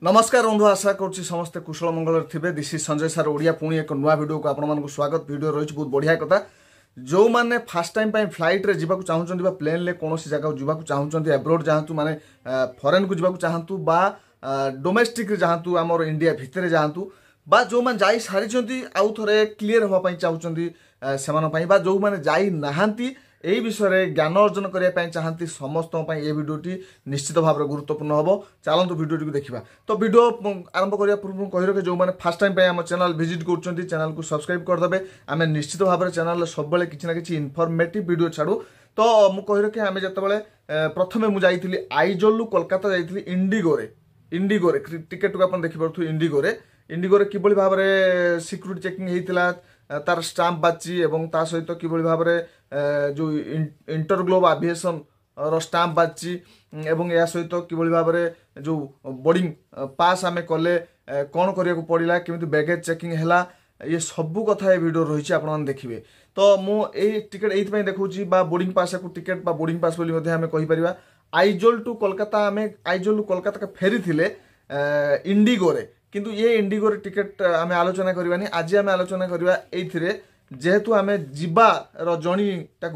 नमस्कार बंधु आशा करुच्ची समस्ते कुशल मंगल थे। दिस इज संजय सार ओडिया पुणी एक नुआ वीडियो को आपण स्वागत। वीडियो रही बहुत बढ़िया कथा। जो मैंने फास्ट टाइम फ्लाइट रे जावाक चाहूँ प्लेन ले कौन जगह जावाक चाहूँ एब्रोड जातु माने फॉरेन को जावाक चाहतु बा डोमेस्टिक जातु आमर इंडिया भितर जातु बा जो मैंने जाई सारी आउ थे क्लीयर होगा चाहूँगी से जो मैंने जाई नहांती यही विषय में ज्ञान अर्जन करने चाहती समस्त ये वीडियोटी निश्चित भाव में गुरुत्वपूर्ण हम। चलतु वीडियो को देखा। तो वीडियो आरंभ करने पूर्व कही रखे जो मैंने फास्ट टाइम आम चैनल विजिट कर चैनल को सब्सक्राइब करदे। आम निश्चित भाव में चैनल सब किसी ना कि इनफॉर्मेटिव वीडियो छाड़ू। तो मुझे कही रखे आम जो प्रथम मुझे आइजलू कोलकाता जाइली इंडिगोरे टिकेट को आप देखिपे इंडिगोरे किभली भाव में सिक्यूरीटी चेकिंग होता तार स्टाम्प बाची एवं ता सहित किभली भाव में जो इंटरग्लोब एविएशन रो स्टाम्प बाची एवं या सहित किभली भाव में जो बोर्डिंग पास आमे कले कौन करिया को पड़िला केमिति बैगेज चेकिंग हैला ये सबू कथा ये वीडियो रही आप देखिए। तो मुझे टिकेट ये देखुची बा बोर्डिंग पास को टिकेट बा बोर्डिंग पास बोली आम कहीपर आइजल टू कोलकाता आम आइजल टू कोलकाता फेरी थिले इंडिगोरे किंतु ये इंडिगोरे टिकेट आम आलोचना करवानी। आज आम आलोचना करवा ये जेहेतु आम जीवार जणीटा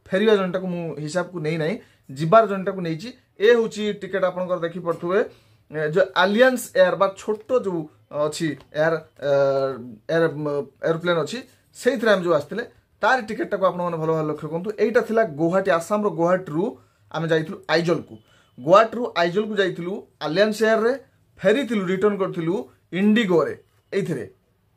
फेरवा जणीटा को हिसाब को नहीं ना जीवार जणीटा को नहीं ये हूँ टिकेट आप देखी पड़े जो आलियंस एयर बा छोट जो अच्छी एयर एरोप्लेन अच्छी से आम जो आसते तार टिकेटा को आपने भल भाव लक्ष्य करूँ। यहीटा था गुवाहाटी आसाम गुवाहाटी रु आम जाइलु आइजल को गुवाहाटी रु आइजल को जाइलु आलियंस एयर रे फेरी रिटर्न करूँ इंडिगोरे ये।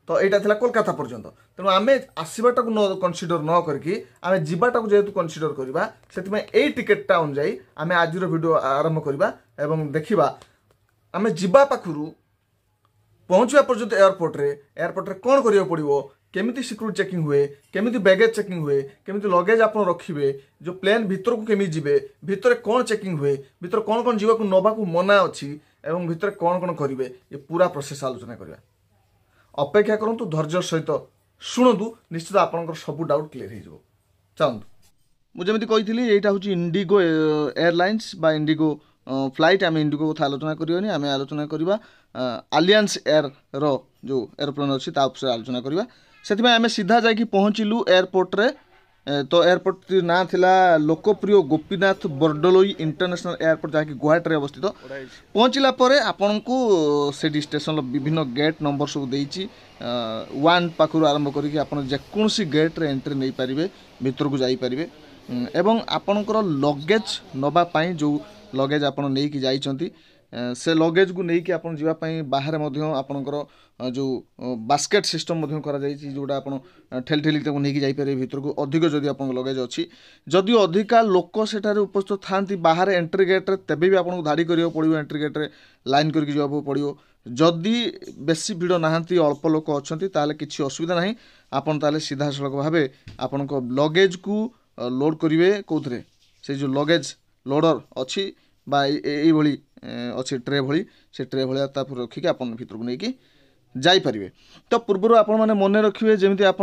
तो यहाँ था कोलकाता पर्यंत तेणु आम आसवाटा को कनसीडर न करके आम जीवाटा को जेहेतु कनसीडर करवा से टिकेटा अनुजाई आम आज वीडियो आरंभ करवा एवं देखा आम जीवा पाखु पहुँचा पर्यंत एयरपोर्ट रे कौन करिया पड़ो केमिति सिक्यूरीटी चेकिंग हुए केमिति बैगेज चेकिंग हुए केमिति लगेज आप रखिए जो प्लेन भितर को केमी जीवे भितर कौन चेकिंग हुए भितर कौन कौन जीवा को नवा को मना अच्छी एवं भितर कौन कौन करेंगे ये पूरा प्रोसेस आलोचना करवा। अपेक्षा करूँ धैर्य सहित शुणु निश्चित आपंकर सब डाउट क्लीयर हो। चलतु मुझे कही यहाँ हूँ इंडिगो एयरलाइंस बा इंडिगो फ्लाइट आम इंडिगो कथा आलोचना करवानी आम आलोचना करवा आलियंस एयर रो जो एरोप्लेन अच्छी आलोचना करवा। से आम सीधा जाकि पहुँचलु एयरपोर्ट रे। तो एयरपोर्ट ना थिला लोकप्रिय गोपीनाथ बरडोलोई इंटरनेशनल एयरपोर्ट जहाँकि गुवाहाटी रे अवस्थित। पहुँचला परे आपन को से स्टेशन विभिन्न गेट नंबर सब देइछि 1 पाखु आरंभ करिक आपन जेकोसी गेट रे एंट्री नहीं पारिबे भीतर को जाई पारिबे एवं आपनकर लगेज नबा पाई जो लगेज आपन नै कि जाइछंती से लगेज को लेकिन आप जावाई बाहर आपणकर जो बास्केट सिस्टम जोटा आप ठेली ठेली नहीं जापर भर को अधिक जदि आप लगेज अच्छी जदि अधिका लोक सेठारे उपस्थित था बाहर एंट्री गेट्रे तेबे भी आपको धाड़ी करा पड़ो एंट्री गेट्रे लाइन करके जावाक पड़ो। जदि बेसी भिड़ नहांती अल्प लोक अच्छा ताले किसी असुविधा नहीं आपन ताले सीधा सड़क भाव आपण लगेज को लोड करेंगे कौन से जो लगेज लोडर अच्छी भाई अच्छी ट्रे भली से ट्रे भाया रखिक आप भर को लेकिन जापरेंगे। तो पूर्व आपण मैंने मन रखिए जमी आप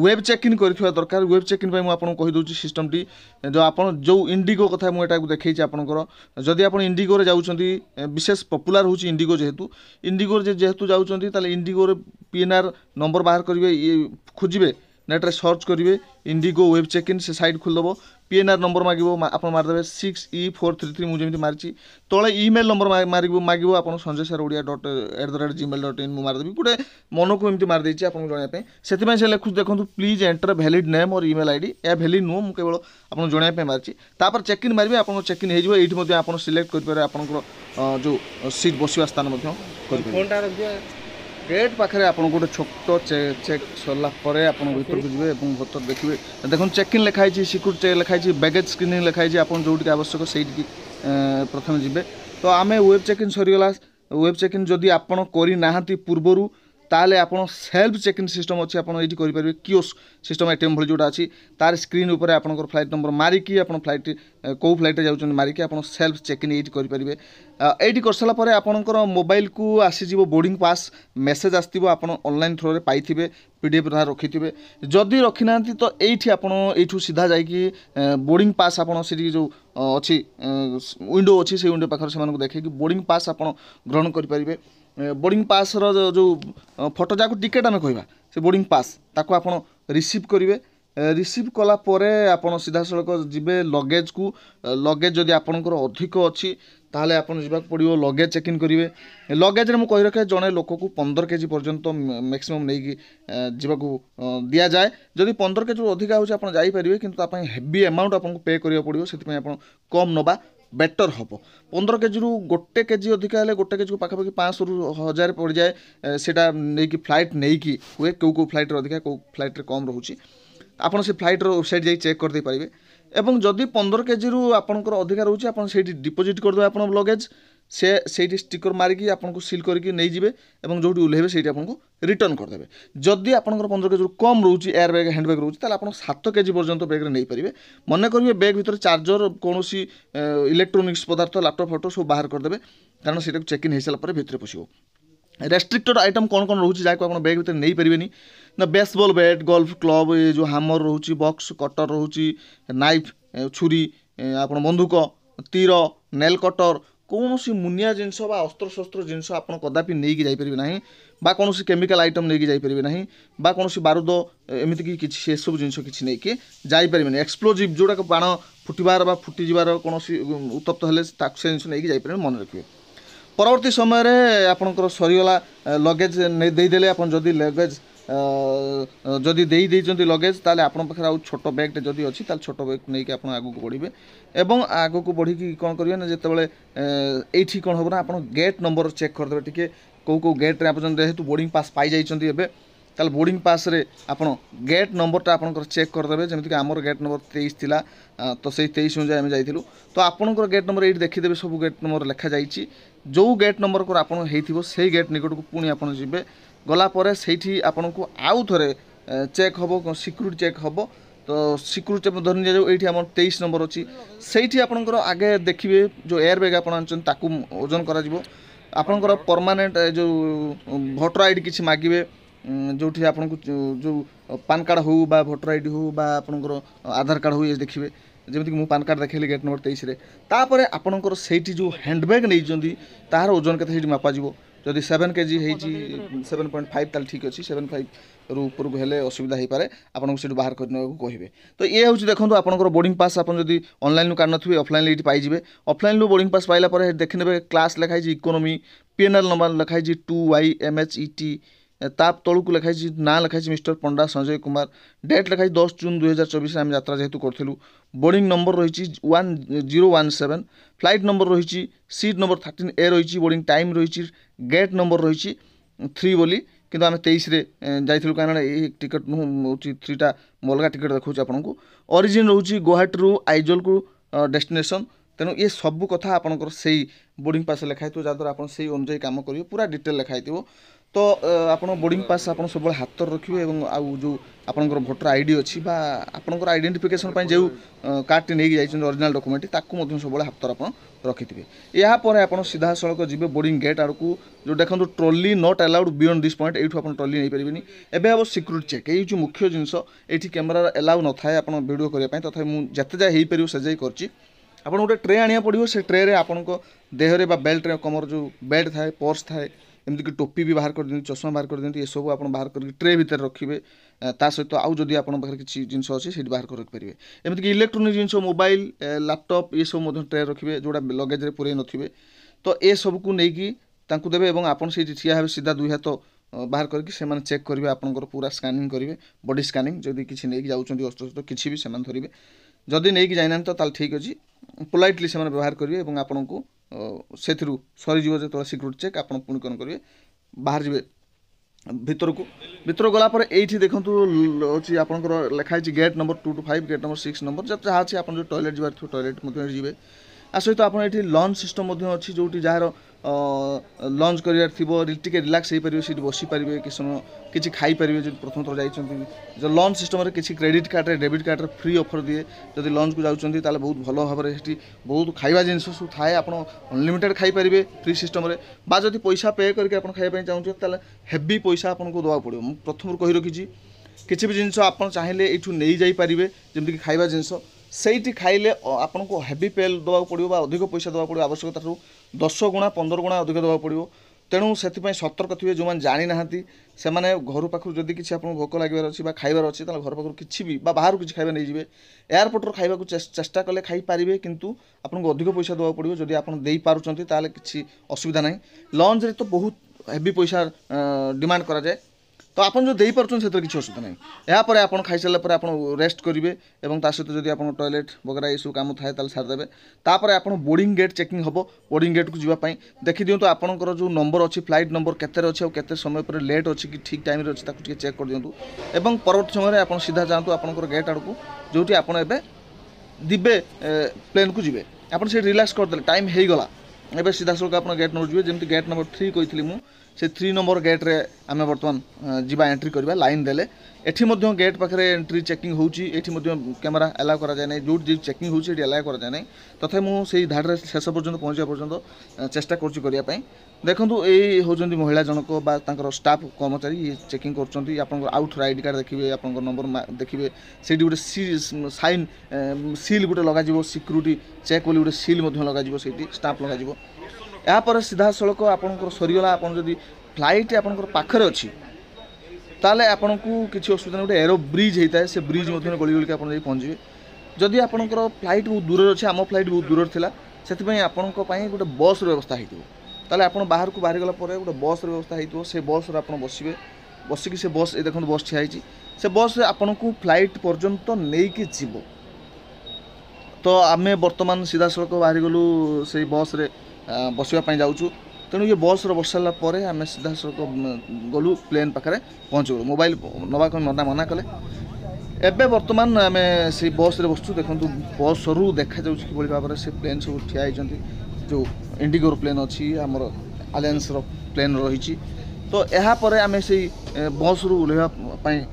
वेब चेक इन कर दरकार वेब चेक इन मुझे कहीदे सिस्टमटी जो आप जो इंडिगो कथा मुझे देखी आपंकर जदि आप इंडिगो जाऊँगी विशेष पपुलार हूँ इंडिगो जेहेतु जाऊँगी इंडिगो PNR नंबर बाहर करेंगे ये खोजे नेट्रे सर्च करेंगे इंडिगो वेब चेक इन से साइट खोलदेव PNR नंबर मागिबो आप मारदेवे 6E433 मुझे मारी तले इमेल नंबर मागिबो आप sanjaysharodia@gmail.in मारदेवी गोटे मन को एमती मारदे आपको जनवाई से लिखु देखो प्लीज एंटर वैलिड नेम और ईमेल आईडी या वैलिड नुह मुझे केवल आपको जनवाई मारी तापर चेक इन मारे आप चेक इन हो सिलेक्ट करेंगे आप जो सीट बसवा स्थान गेट पाखे आप गोटे छोट चेक सरला आप भर को जी भर देखिए देखो चेक इन लिखाई सिक्यूरीटी लिखाई बैगेज स्क्रीनिंग लिखाई आप जो आवश्यक से प्रथम जी। तो आम वेब चेक इन सरीगला वेब चेक इन जदि आपड़ करना पूर्वर ताले आपण सेल्फ चेक इन सिस्टम अच्छी आप ये कियोस्क सिस्टम एटीएम भली जोटा अच्छी तार स्क्रीन उपर आपंकर फ्लाइट नंबर मारिकी आप फ्लाइट कौ फ्लाइट जाऊँ मारिकी आप सेल्फ चेक इन ये करेंगे ये कर सारापर आपंकर मोबाइल को आसीज बोर्डिंग पास मेसेज आसो आप ऑनलाइन थ्रो पाई पीडीएफ रखी थे जदि रखी ना तो ये आपठू सीधा जाकि बोर्डिंग पास आप जो अच्छी विंडो अच्छी से विंडो पाखे से देखे बोर्डिंग पास आप ग्रहण करेंगे बोर्डिंग पास जो फोटो जहाँ टिकेट आम कह से बोर्डिंग पास ताको आप रिसीव करेंगे रिसीव कला परे आपण सीधा सड़क जीवे लगेज को लगेज जदि आपंकर अधिक अच्छी ताहले आपन जावाक पड़ो लगेज चेक इन करेंगे लगेज में कही रखे जड़े लोक को 15 kg पर्यंत मैक्सिमम नहीं जावाक दि जाए जदि 15 kg अधिक होपारे कि हेवी अमाउंट आपको पे करा पड़ो से कम नवा बेटर हम 15 kg रु गोटे केजी अधिका है गोटे केजी को पाखापाखि 500 रु 1000 पड़ जाए सेटा नहीं फ्लाइट नहीं कि हुए कौ फ्लाइट अधिका कौ फ्लाइट कम रोचे आपन से फ्लाइट वेबसाइट जाई चेक कर दे पारिबे एवं जदि 15 kg रु आपनकर अधिका रोचे आपन सेठी डिपोजिट कर दे आपन लगेज से स्टिकर मारिकी आपको सिल करके नहीं जिवे एवं जोटी उल्लेबे से आपको रिटर्न करदे जदि आपंकर 15 kg रु कम रोचे एयर बैग हैंड बैग रोचे आप 7 kg पर्यंत बैग नहीं पारे मन करेंगे बैग भितर चार्जर कौन इलेक्ट्रोनिक्स पदार्थ लैपटॉप फोटो सब बाहर करदे कारण से चेक इन हो सारापर भितर पशिबो रेस्ट्रिक्टेड आइटम कौन कौन रोचे जहाँ आप बैग भर नहीं पारे ना बेसबॉल बैट गोल्फ क्लब ये जो हामर रोचे बॉक्स कटर रोचे नाइफ छुरी आप बंदूक तीर नेल कटर कौन सी मुनिया जिनस अस्त्र शस्त्र जिनस आप कदापि नहीं जापर ना बा कौन केमिकल आइटम नहीं जापर ना कौन बारूद एमती कि से सब जिन किसी नहीं कि जापर एक्सप्लोजिव जोड़ा बाण फुटबार फुटिजार कौन उत्तप्त हेल्ले से जिन नहीं जापर मन रखिए परवर्ती समय आपंकर सरीगला लगेज देदेले आप जदि लगेज जदि देइछन्ति लगेज ताले आपन पाखे आउ छोट बैगटे जदि अच्छी ताले छोट बैग नहीं आप आगू बढ़े एवं आगू बढ़ी कौन करेंगे ना जिते ये कौन हम ना आप गेट नंबर चेक करदे टी कौ गेट्रे आप जेहेतु बोर्डिंग पास पाई जाइछन्ति एबे ताले बोर्डिंग पास रे आपन गेट नंबरटा आपनकर चेक करदे जमीक आमर गेट नंबर 23 थिला तो से 23 अनुसार आम जाइलु तो आपनकर गेट नंबर ये देखीदेवे सब गेट नंबर लिखा जाइए जो गेट नंबर को आपन हेइथिबो से गेट निकट को पुणी आपन जिबे गला परे सेठी आपन को आउ थरे चेक हबो सिक्यूरिटी चेक हबो तो सिक्यूरिटी धरनी जाऊ ये आम 23 नंबर अच्छी से आपंकर आगे देखिए जो एयर बैग आप ताकू ओजन कर आपंकर परमानेंट जो भोटर आईडी किसी मागिबे जो आपको जो पान कार्ड हो बा भोटर आईडी हो बा आपंकर आधार कार्ड हो ये देखिए जमीक मुझे पान कार्ड देखली गेट नंबर 23 तापर आपंकर से जो हैंडबैग नहीं तार ओजन के मापाजिब जदि 7 kg हो 7.5 ताल ठीक अच्छी 7.5 रु ऊपर को हेले असुविधा हो पारे आपको से बाहर करने को कहे तो ये हूँ देखो आपंकर बोर्डिंग पास आप जब ऑनलाइन काढ़ नी ऑफलाइन ये पाइबे ऑफलाइन बोर्डिंग पास पाइला देखने क्लास लिखाई इकोनोमी पीएनएल नंबर लिखाई 2YMHET ताप तलू को लिखाई ना लिखाई मिस्टर पंडा संजय कुमार डेट लिखाई 10 जून 2024 आम यात्रा जेहेतु करूँ बोर्डिंग नंबर रही 1017 फ्लाइट नंबर रही सीट नंबर 13A रही बोर्डिंग टाइम रही गेट नंबर रही 3 बोली किंतु आम 23 जाइलु कारण ये टिकट नुह 3टा अलग टिकट देखा आपको ओरिजिन रोचे गुवाहाटी रु आइजल को डेस्टिनेशन तेणु ये सब कथा आपंकर से बोर्डिंग पास लिखाई जहाँद्वारा आप अनुजाई कम करेंगे पूरा डिटेल लिखाई तो आप बोर्डिंग पास आप सब हाथ रखिए आउ जो आपंकर भोटर आईडी अच्छी आपंकर आइडेंटिफिकेशन जो कार्ड टी नहीं जाइए ओरिजिनल डॉक्यूमेंट ताकू सब हाथ आप रखिथे यापर आप सीधा सड़क जी बोर्डिंग गेट आड़ को जो देखो trolley not allowed beyond this point ये आप ट्रॉली नहीं पारे एवं हम सिक्यूरिटी चेक ये मुख्य जिनस ये कैमेरा एलाउ न थाए आप वीडियो करने तथा मुझे जिते जाए हो पार से जाए कर आपन गोटे ट्रे आनिया पड़ो से ट्रे आपन देहरे बेल्ट कमर जो बेल्ट थाए पर्स थाए एमती टोपी भी बाहर कर दिखाते चश्मा बाहर कर दिखाते ये सब आप बाहर कर ट्रे भितर रखिए ता सहित आउ जदि आप किसी जिनस अच्छी से बाहर कर रखिपारे एमती इलेक्ट्रोनिक जिनस मोबाइल लैपटॉप ये सब ट्रे रखिए जोड़ा लगेज पूरे नथिबे तो ये सब को लेकिन देवे और आपन से ठिया हे सीधा दुई हाथ बाहर करके चेक करेंगे आपंकर पूरा स्कानिंग करेंगे बॉडी स्कानिंग जदि किसी नहीं जाऊँच अस्त्र किसी भी से धरवे जदि नहीं जाइना तो ठीक अच्छे पोलाइटली से व्यवहार करेंगे और आपन को से सरीज जो सिक्यूरिटी चेक आप पुणी कौन करेंगे बाहर जी भीतर गलापर ये देखो हूँ आपंकर लिखाई gate number 2 to 5 gate number 6 number जब जहाँ अच्छे आप जो टॉयलेट जी टॉयलेट जी आ सहित आप ये लंच सिस्टम अच्छी जो जार लंच करार थी टे रिलैक्स हो पारे सीट बसी पारे कि समय किसी खाईपारे जो प्रथम थर जाइए जो लंच सिस्टम किसी credit card debit card free offer दिए जब लंच को जाऊँच ताले बहुत भल भाव में बहुत खाଇବା जिनस सब थाए आप अनलिमिटेड खाईपारे फ्री सिस्टम बा जब पैसा पे करके खाइबा चाहूँ ताले हेवी पैसा आपको देवा पड़ो मुझे प्रथम कही रखी किसी भी जिनस आप चाहिए ये नहीं जापारे जमीक खाଇବା जिनस से खाइले आपन को हेवी पेल देवा पड़ो अधिक पैसा देवा पड़ो आवश्यकता 10 गुणा 15 गुणा अधिक देवा पड़ो तेणु से सतर्क थे जो मैंने जानी ना से मैंने घर पाखु जदि किसी आपको भोक लगे अच्छी खाइबार अच्छी घर पाखु किसी भी बाहर किसी खाଇବା नहीं जाए एयरपोर्टर खाइबा चेष्टा कले खाईपारे किंतु आपको अधिक पैसा देवा पड़ो जदि आप दे पारुंट ताले किसी असुविधा ना लंच रे तो बहुत हेवी पैसा डिमांड करा जाए तो आप जो दे पार्छ से किसी असुविधा नहीं यापर आप खाई सारापर आप रेस्ट करेंगे और सहित जब आप टॉयलेट वगैरह ये सब कम थाए छाड़देवे तापर आप बोर्डिंग गेट चेकिंग हम बोर्डिंग गेट को जीवाई देखी दिंतु आपंकर जो नंबर अच्छी फ्लाइट नंबर केते अच्छे और केते समय पर लेट अच्छी कि ठीक टाइम अच्छे चेक कर दिंतु और परवर्त समय आप सीधा जातु आपंकर गेट आड़ को जो आपड़ दिबे प्लेन को जी आप रिलैक्स करदे टाइम हो गला एवं सीधा सड़क आप गेट नंबर जी जमी गेट नंबर 3 कही मुझे 3 नंबर गेट रे आम बर्तमान जीवा एंट्री करवा लाइन देले एठी मध्य गेट पाखे एंट्री चेकिंग होची एठी मध्य कैमेरा अलाउ करा जाए जो जो चेकिंग होची अलाउ करा जाए तथा मुझे धाड़ शेष पर्यंत पहुँचा पर्यंत चेष्टा करने देखूँ ये होती महिला जनक बा स्टाफ कर्मचारी ये चेकिंग कर आउट आईडी कार्ड देखिए आप नंबर देखिए से गोटे साइन सील गोटे लगे सिक्यूरीटी चेक बोली गोटे सील लगे से स्टाम्प लगे यापर सीधा सड़क आपंकर सरीगला आप फ्लाइट आपंकर पाखरे अच्छी ताले आपन को किसी असुविधा गोटे एरो ब्रिज होता है से ब्रिज गली गलिक आप पहुँचे जदि आपंकर फ्लाइट बहुत दूर अच्छे आम फ्लाइट बहुत दूर था से आपण गोटे बस व्यवस्था हो ताले आप बाहर को बाहरी गला गोटे बस व्यवस्था हो से बस आप बसवे बसिक से बस ये देखो बस ठियाई से बस आपन को फ्लाइट पर्यंत नहीं कि जीव तो आम बर्तमान सीधा सड़क बाहरी गलु से बस रे बसवाई जाऊँ तेणु ये बस बस सारापर आम सीधा सड़क गलु प्लेन पाखे पहुँच गलु मोबाइल नवा मना कले एबे बर्तमान आम से बस रे बसु देखो बस रु देखा कि भाव में से प्लेन सब ठिया जो इंडिगोर प्लेन अच्छी आमर आलियंस प्लेन रही तो यापर आम से बस रु ओह्लैवाई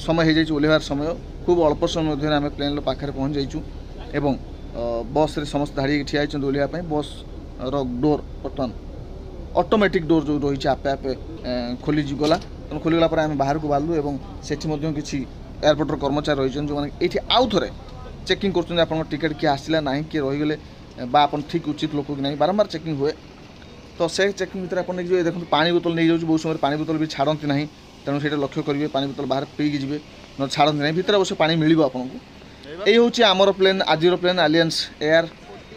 समय हो जाए ओह्लैवार समय खूब अल्प समय आम प्लेन पाखे पहुँच जाइचु एवं बस रे समस्त धाड़ी ठिया ओह्लैवाई बस डोर बर्तमान ऑटोमेटिक डोर जो रही आपे आपे खोली गला तेणु खोलीगला आम बाहर को बाहरलु और से किसी एयरपोर्टर कर्मचारी रही जो मैंने ये आउ थे चेकिंग कर टिकेट किए आसला ना किए रहीगले आप ठीक उचित लोक कि नहीं बारंबार चेकिंग हुए तो से चेकिंग भर आप देखो पानी बोतल नहीं जाऊँ बहुत समय पानी बोतल भी छाड़ती ना तेणु से लक्ष्य करेंगे पानी बोतल बाहर पीकी जी ना छाड़ती ना भितर अवश्य पानी मिल आपको यही हूँ आमर प्लेन आज प्लेन आलियंस एयर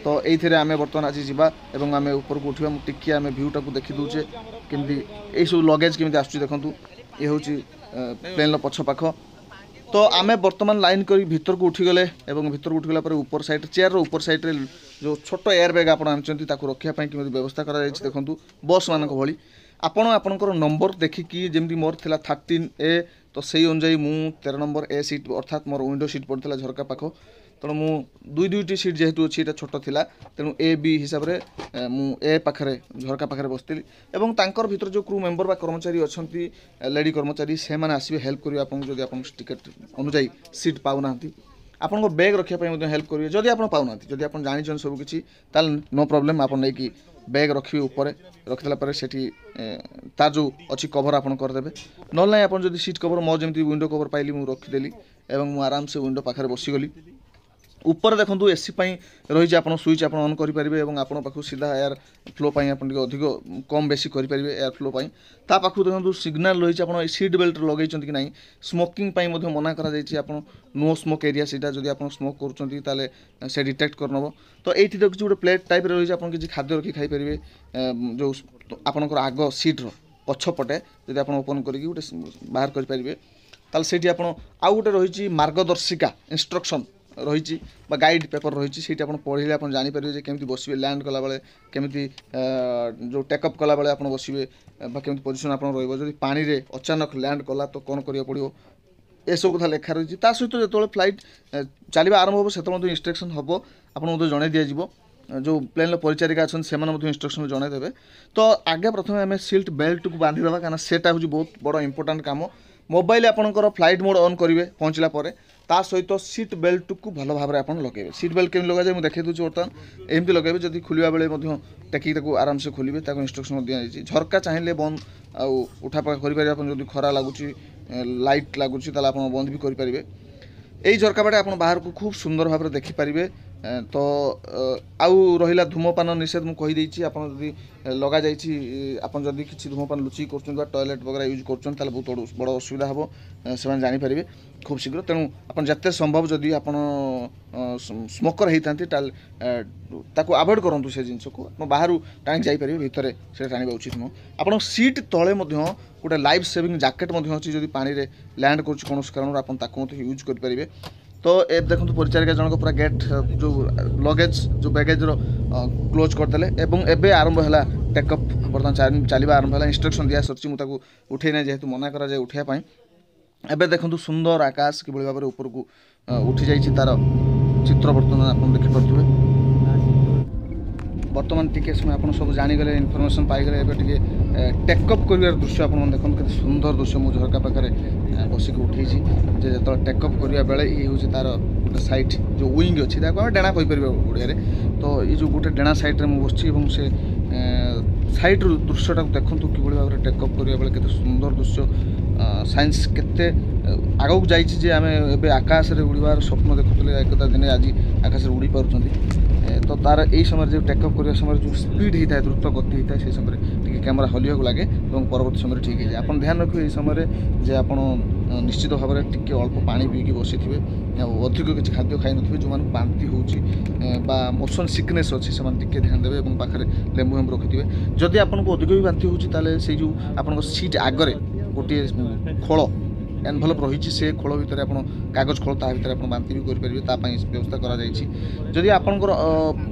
तो ये आम बर्तमान आज जावा और आम ऊपर को उठा टिके आम भ्यूटा को देखी दूचे केमती यही सब लगेज केमती आसुची देखूँ ये हूँ प्लेन पछ पाख तो आम बर्तमान लाइन कर भीतर को उठीगले भीतर को उठीगला ऊपर साइड चेयर ऊपर साइड रे जो छोट एयर बैग आप रखापी केमी व्यवस्था कर देखूँ बस मान भाई आपणकर नंबर देखिकी जमी मोर थिला 13A तो से अनुजाई मु 13 नंबर ए सीट अर्थात मोर विंडो सीट पड़ता झरका पाख तेणु मु दुईटी सीट जेहेतु अच्छी छोट थिला तेणु ए बी हिसाब से मु ए पाखे झरका पाखे बसती और तांकर भीतर जो क्रू मेंबर बा कर्मचारी अच्छा लेडी कर्मचारी से मैंने आसवे हेल्प करेंगे आपको जब आप टिकेट अनुजाई सीट पाऊना आपन बैग रखापी हेल्प करेंगे जदि आप पाऊना जदि आप जानी सब किसी नो प्रॉब्लम आप नहीं बैग रखिए ऊपर रखिदेला से तार जो अच्छी कवर आप करदे ना ना आप सीट कवर मो जमी विंडो कवर पाइली मुझे रखिदेली और मुझे आराम से विंडो पाखे बसीगली ऊपर देखो एसी रही आप स्विच आप ऑन करेंगे और आप पाखु सीधा एयर फ्लो आप अधिक कम बेसी करेंगे एयर फ्लो ता पाखु देखो सिग्नाल रही आप सीट बेल्ट लगे कि ना स्मोकिंग मना कर नो स्मोक एरिया से जब आप स्मोक कर से डिटेक्ट करनब तो ये किसी गोटे प्लेट टाइप रही आप किसी खाद्य रखी खाईपारे जो आपंकर आग सीट्र पछपटे जब आप ओपन करके गोटे बाहर करेंगे से आउ गोटे रही मार्गदर्शिका इंस्ट्रक्शन रही गाइड पेपर रही से पढ़े आप जापर केमी बसवे लैंड कला बेले केमी जो टेकअप कला बेले आप बसवे केमी पोजिशन आप रही पानी रे अचानक लैंड कला तो कौन करा पड़ो ये सब कथा लेखा रही सहित जो फ्लाइट चलवा आरंभ हो से इंस्ट्रक्शन हम आपको जन दिज्व जो प्लेन परिचारिका अच्छा से इन्स्ट्रक्शन जनईदेवे। तो आगे प्रथम आम सीट बेल्ट को बांधिदेवा कहीं सेटा हूँ बहुत बड़ इंपोर्टाट काम। मोबाइल आपंकर फ्लाइट मोड ऑन करेंगे पहुँचला ता सहित सीट बेल्ट को भल भाव में आप लगे। सीट बेल्ट केमी लगे मुझे देखी दूसरी बर्तमान एमती लगे जब खोलिया बेले टेकिक आराम से खोलिए इंस्ट्रक्शन दिखाई। झरका चाहिए बंद आउ उठा पका करेंगे जब खरा लगुच लाइट लगुच आप बंद भी करेंगे। यही झरका बाटे आप बाहर को खूब सुंदर भाव में देखिपारे। तो आउ रहा धूमपान निषेध मुझे कहीदे आप लग जादी किसी धूमपान लुचिक कर टॉयलेट वगैरह यूज कर बहुत बड़ असुविधा हम से जानीपारे खूब शीघ्र। तेणु आप जिते संभव जदि आप स्मोकर होता आभोड करूँ से जिनस को बाहर टाणी जापर भितर से टाणी उचित नुह। आप सीट तले गोटे लाइफ सेविंग जैकेट अच्छी जब पानी में लैंड कर कौन कारण आप यूज करेंगे। तो ए देखो परिचारिका जनक पूरा गेट जो लगेज जो बैगेज क्लोज करदे एवं आरंभ है टेकअप बर्तमान चलवा आरंभ है। इंस्ट्रक्शन दिया सर मुझे उठे जेहेतु मना कराए उठाई। एवं देखो सुंदर आकाश कि भाव में ऊपर को उठी जाइए तार चित्र बर्तमान आप देखिपे। बर्तमान टी समय आप सब जानीगले इनफर्मेशन पाईगले टे टेकअप कर दृश्य आप देखते के सुंदर दृश्य मुझे झरका पाखे बसिक उठे जो टेकअप करने बेले ये हूँ तार गोटे सैड जो विंग अच्छी डेणा कहीपर ओडिया। तो ये जो गोटे डेणा सैड्रे मुझे बस से सैड दृश्यटा देखूँ कि भाव में टेकअप करने बेले के सुंदर दृश्य। साइंस केते आगक जाइए आम ए आकाश में उड़ार स्वप्न देखुले एक दिन आज आकाश में उड़ी पार्टी। तो तार यही समय जो टेकअप करने समय जो स्पीड होता है द्रुत गति होता है से समय टी कैमेरा हलिया लगे और परवर्त समय ठीक है। आप ध्यान रखिए ये समय जे आप निश्चित भाव में टी अल्प पानी पीकी बसी थे अधिक किसी खाद्य खाई न जो बांति हो मोशन सिकनेस अच्छी से ध्यान देवे और पाखे लेंबू हेम्बू रखिथे। जदि आपको अधिक भी बांति हो से जो आप सीट आगरे गोटे खोल एनभलप रही से खोल भितर आप कागज खोल ता भर आप बांति भी करेंगे व्यवस्था करी। आपंकर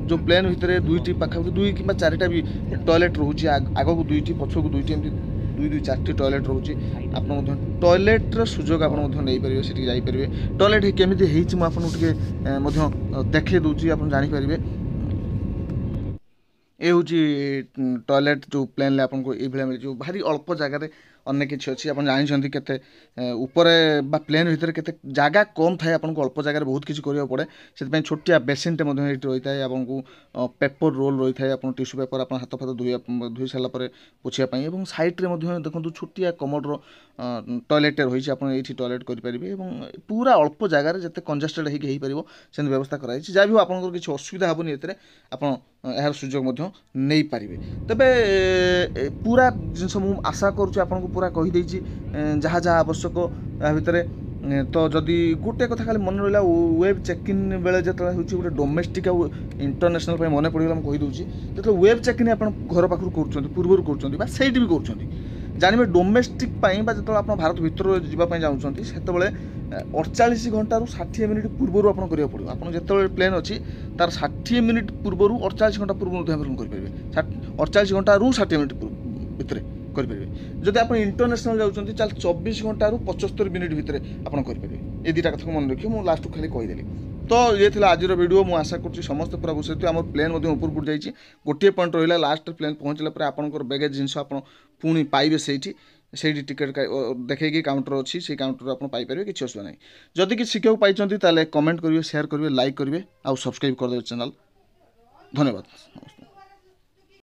जो प्लेन भितर दुईटी पाखापाखि 2 कि 4टा भी टॉयलेट रोचे आग को 2टी पछक 2टी एमती 2 4टी टॉयलेट रोचे आप टॉयलेट्र सुजोग आपरे से जापरेंगे। टॉयलेट केमी मुझे देखे दूसरी आप जानीपारे। ये हूँ टॉयलेट जो प्लेन आपको ये मिले भारी अल्प जगार अनेक किसी अच्छी आप जानते के ऊपर बा प्लेन भितर के जगह कम थाए आपको अल्प जगार बहुत किसी करा पड़े से छोटिया बेसिनटे रही है आपको पेपर रोल रही है आप टिश्यू पेपर आप हाथ फाथ धोई सारापर पोछापी और सैड्रे देखो छोटिया कमोडर टॉयलेट रही है ये टॉयलेट करेंगे पूरा अल्प जगार जिते कंजेस्टेड हो से व्यवस्था कराई। जहाँ भी हो आपको किसी असुविधा हेनी आप यार सुजोग नहीं पारे। तेबे पूरा जिनस मु आशा करुँच आपको पूरा कहीदे जहाँ जहाँ आवश्यक या भितर। तो जदि गोटे कथा खाली मन रहा वेब चेक इन बेले जो गोटे डोमेस्टिक आउ इंटरनेशनल मन पड़गला मुझे कहीदे जो वेब चेक इन आप घर पाखु कर पूर्व कर भी कर जानवे डोमेस्टिक जो आप भारत भर जावाई चाहते से 48 घंटा 60 मिनिट पूर्व आप पड़ो आप जो प्लेन अच्छी तार 60 मिनिट पूर्व 48 घंटा पूर्व करेंगे 48 घंटा 60 मिनिट भितर करेंगे। जब आप इंटरनेशनल जाऊँच 24 घंटा 75 मिनिट भितर आप करेंगे। ये 2टा कथा मन रखिए मुझे लास्ट खाली कहीदेली। तो ये थी आज वीडियो मुझे आशा कर समस्त पूरा बुझे आम प्लेन ऊपर उठ जाइए गोटे पॉइंट रहा लास्ट प्लेन पहुँचला आपंकर बैगेज जिनस आप पुणी पाइबे से टिकेट देखिए काउंटर अच्छी से काउंटर आप पाइपर किसी असुविधा नहीं। जदि किसी शिखा पाई कमेंट करेंगे शेयर करेंगे लाइक करेंगे आउ सब्सक्राइब करदे चैनल। धन्यवाद।